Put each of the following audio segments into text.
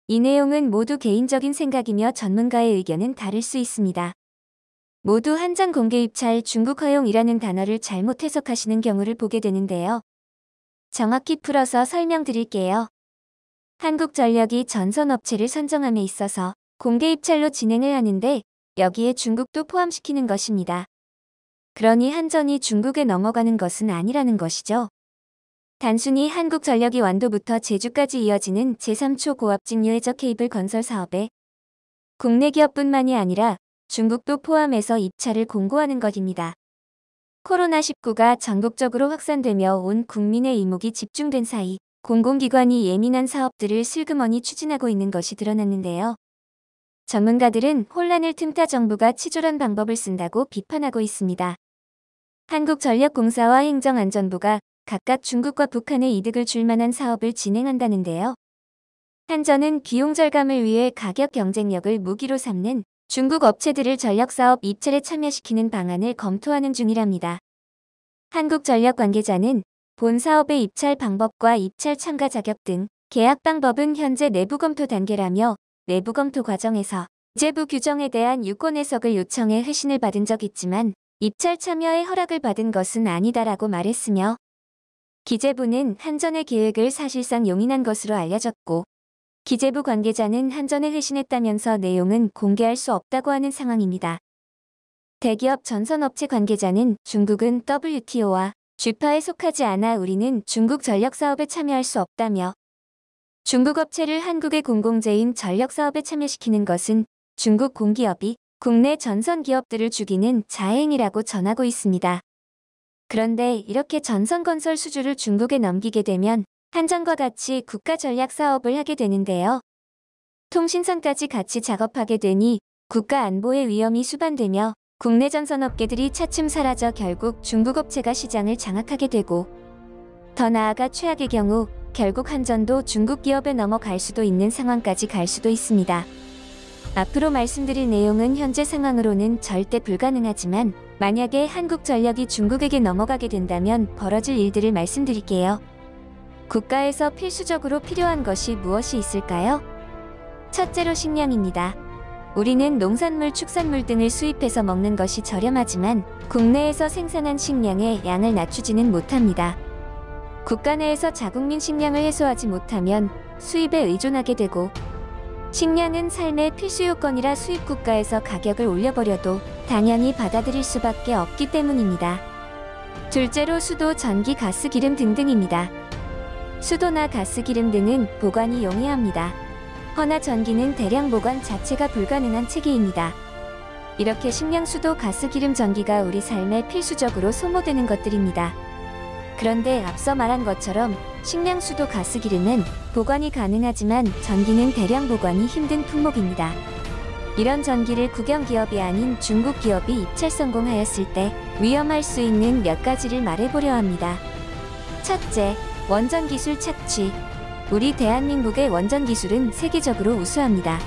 이 내용은 모두 개인적인 생각이며 전문가의 의견은 다를 수 있습니다. 모두 한전 공개 입찰 중국 허용이라는 단어를 잘못 해석하시는 경우를 보게 되는데요. 정확히 풀어서 설명드릴게요. 한국전력이 전선업체를 선정함에 있어서 공개 입찰로 진행을 하는데 여기에 중국도 포함시키는 것입니다. 그러니 한전이 중국에 넘어가는 것은 아니라는 것이죠. 단순히 한국전력이 완도부터 제주까지 이어지는 제3초 고압진 유해적 케이블 건설 사업에 국내 기업뿐만이 아니라 중국도 포함해서 입찰을 공고하는 것입니다. 코로나19가 전국적으로 확산되며 온 국민의 이목이 집중된 사이 공공기관이 예민한 사업들을 슬그머니 추진하고 있는 것이 드러났는데요. 전문가들은 혼란을 틈타 정부가 치졸한 방법을 쓴다고 비판하고 있습니다. 한국전력공사와 행정안전부가 각각 중국과 북한의 이득을 줄 만한 사업을 진행한다는데요. 한전은 비용 절감을 위해 가격 경쟁력을 무기로 삼는 중국 업체들을 전력사업 입찰에 참여시키는 방안을 검토하는 중이랍니다. 한국전력 관계자는 본 사업의 입찰 방법과 입찰 참가 자격 등 계약 방법은 현재 내부 검토 단계라며 내부 검토 과정에서 기재부 규정에 대한 유권 해석을 요청해 회신을 받은 적 있지만 입찰 참여의 허락을 받은 것은 아니다라고 말했으며 기재부는 한전의 계획을 사실상 용인한 것으로 알려졌고 기재부 관계자는 한전에 회신했다면서 내용은 공개할 수 없다고 하는 상황입니다. 대기업 전선업체 관계자는 중국은 WTO와 쥐파에 속하지 않아 우리는 중국 전력 사업에 참여할 수 없다며 중국 업체를 한국의 공공재인 전력 사업에 참여시키는 것은 중국 공기업이 국내 전선 기업들을 죽이는 자해행위라고 전하고 있습니다. 그런데 이렇게 전선 건설 수주를 중국에 넘기게 되면 한전과 같이 국가 전략 사업을 하게 되는데요. 통신선까지 같이 작업하게 되니 국가 안보의 위험이 수반되며 국내 전선업계들이 차츰 사라져 결국 중국 업체가 시장을 장악하게 되고 더 나아가 최악의 경우 결국 한전도 중국 기업에 넘어갈 수도 있는 상황까지 갈 수도 있습니다. 앞으로 말씀드릴 내용은 현재 상황으로는 절대 불가능하지만 만약에 한국전력이 중국에게 넘어가게 된다면 벌어질 일들을 말씀드릴게요. 국가에서 필수적으로 필요한 것이 무엇이 있을까요? 첫째로 식량입니다. 우리는 농산물, 축산물 등을 수입해서 먹는 것이 저렴하지만 국내에서 생산한 식량의 양을 낮추지는 못합니다. 국가 내에서 자국민 식량을 해소하지 못하면 수입에 의존하게 되고 식량은 삶의 필수 요건이라 수입 국가에서 가격을 올려버려도 당연히 받아들일 수밖에 없기 때문입니다. 둘째로 수도, 전기, 가스, 기름 등등입니다. 수도나 가스, 기름 등은 보관이 용이합니다. 허나 전기는 대량 보관 자체가 불가능한 체계입니다. 이렇게 식량, 수도, 가스, 기름, 전기가 우리 삶에 필수적으로 소모되는 것들입니다. 그런데 앞서 말한 것처럼 식량, 수도, 가스, 기름은 보관이 가능하지만 전기는 대량 보관이 힘든 품목입니다. 이런 전기를 국영기업이 아닌 중국 기업이 입찰 성공하였을 때 위험할 수 있는 몇 가지를 말해보려 합니다. 첫째, 원전 기술 착취. 우리 대한민국의 원전 기술은 세계적으로 우수합니다.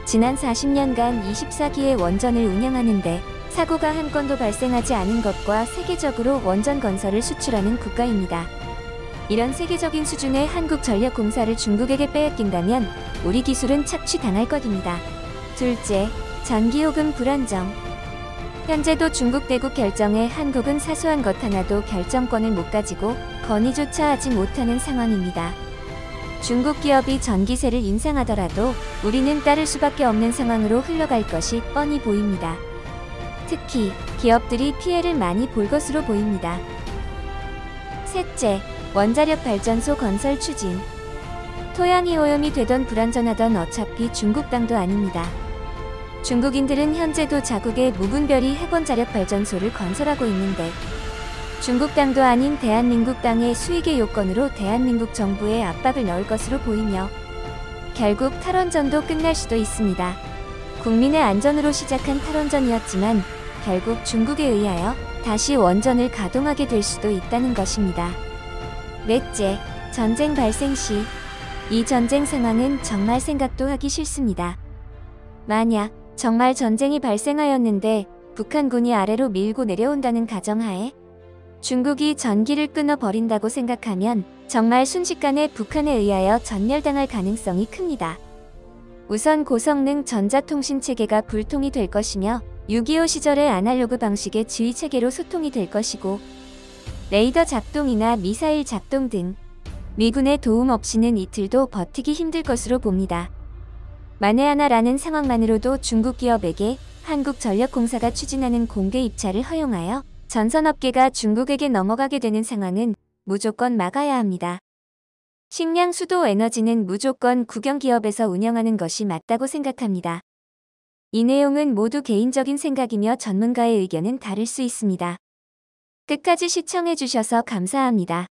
지난 40년간 24기의 원전을 운영하는데 사고가 한 건도 발생하지 않은 것과 세계적으로 원전 건설을 수출하는 국가입니다. 이런 세계적인 수준의 한국전력공사를 중국에게 빼앗긴다면 우리 기술은 착취당할 것입니다. 둘째, 전기요금 불안정. 현재도 중국 대국 결정에 한국은 사소한 것 하나도 결정권을 못 가지고 건의조차 하지 못하는 상황입니다. 중국 기업이 전기세를 인상하더라도 우리는 따를 수밖에 없는 상황으로 흘러갈 것이 뻔히 보입니다. 특히 기업들이 피해를 많이 볼 것으로 보입니다. 셋째, 원자력 발전소 건설 추진. 토양이 오염이 되던 불안전하던 어차피 중국 땅도 아닙니다. 중국인들은 현재도 자국의 무분별히 핵원자력 발전소를 건설하고 있는데 중국 땅도 아닌 대한민국 땅의 수익의 요건으로 대한민국 정부에 압박을 넣을 것으로 보이며 결국 탈원전도 끝날 수도 있습니다. 국민의 안전으로 시작한 탈원전이었지만 결국 중국에 의하여 다시 원전을 가동하게 될 수도 있다는 것입니다. 넷째, 전쟁 발생 시. 이 전쟁 상황은 정말 생각도 하기 싫습니다. 만약 정말 전쟁이 발생하였는데 북한군이 아래로 밀고 내려온다는 가정하에 중국이 전기를 끊어버린다고 생각하면 정말 순식간에 북한에 의하여 전멸당할 가능성이 큽니다. 우선 고성능 전자통신 체계가 불통이 될 것이며 6.25 시절의 아날로그 방식의 지휘 체계로 소통이 될 것이고 레이더 작동이나 미사일 작동 등 미군의 도움 없이는 이틀도 버티기 힘들 것으로 봅니다. 만에 하나라는 상황만으로도 중국 기업에게 한국전력공사가 추진하는 공개 입찰을 허용하여 전선업계가 중국에게 넘어가게 되는 상황은 무조건 막아야 합니다. 식량 수도 에너지는 무조건 국영기업에서 운영하는 것이 맞다고 생각합니다. 이 내용은 모두 개인적인 생각이며 전문가의 의견은 다를 수 있습니다. 끝까지 시청해주셔서 감사합니다.